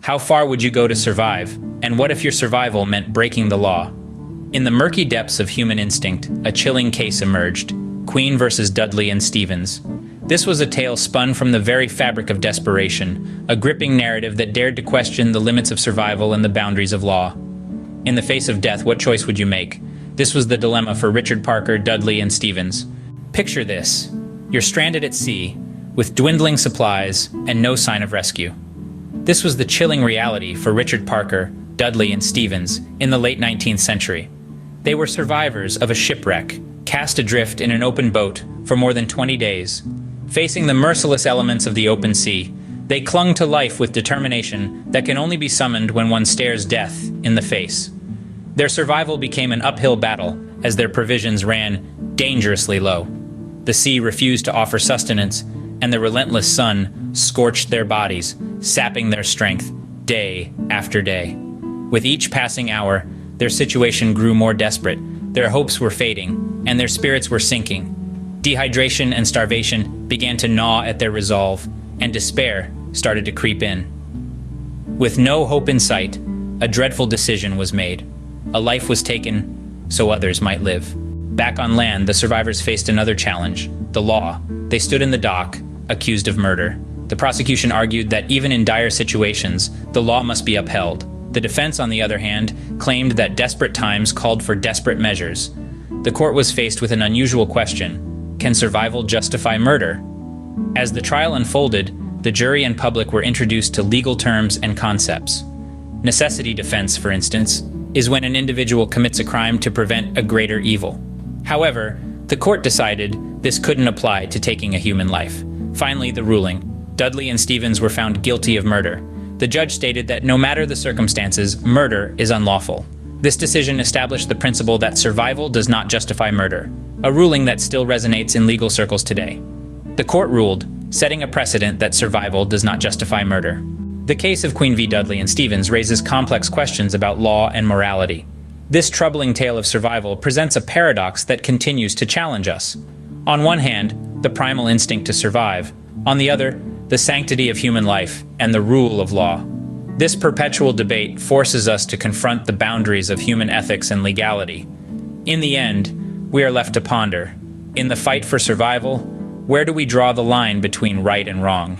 How far would you go to survive? And what if your survival meant breaking the law? In the murky depths of human instinct, a chilling case emerged: Queen versus Dudley and Stephens. This was a tale spun from the very fabric of desperation, a gripping narrative that dared to question the limits of survival and the boundaries of law. In the face of death, what choice would you make? This was the dilemma for Richard Parker, Dudley, and Stephens. Picture this. You're stranded at sea, with dwindling supplies and no sign of rescue. This was the chilling reality for Richard Parker, Dudley, and Stephens in the late 19th century. They were survivors of a shipwreck, cast adrift in an open boat for more than 20 days. Facing the merciless elements of the open sea, they clung to life with determination that can only be summoned when one stares death in the face. Their survival became an uphill battle as their provisions ran dangerously low. The sea refused to offer sustenance, and the relentless sun scorched their bodies, sapping their strength day after day. With each passing hour, their situation grew more desperate. Their hopes were fading, and their spirits were sinking. Dehydration and starvation began to gnaw at their resolve, and despair started to creep in. With no hope in sight, a dreadful decision was made. A life was taken so others might live. Back on land, the survivors faced another challenge: the law. They stood in the dock, accused of murder. The prosecution argued that even in dire situations, the law must be upheld. The defense, on the other hand, claimed that desperate times called for desperate measures. The court was faced with an unusual question: can survival justify murder? As the trial unfolded, the jury and public were introduced to legal terms and concepts. Necessity defense, for instance, is when an individual commits a crime to prevent a greater evil. However, the court decided this couldn't apply to taking a human life. Finally, the ruling: Dudley and Stephens were found guilty of murder. The judge stated that no matter the circumstances, murder is unlawful. This decision established the principle that survival does not justify murder, a ruling that still resonates in legal circles today. The court ruled, setting a precedent that survival does not justify murder. The case of Queen v. Dudley and Stephens raises complex questions about law and morality. This troubling tale of survival presents a paradox that continues to challenge us. On one hand, the primal instinct to survive. On the other, the sanctity of human life and the rule of law. This perpetual debate forces us to confront the boundaries of human ethics and legality. In the end, we are left to ponder: in the fight for survival, where do we draw the line between right and wrong?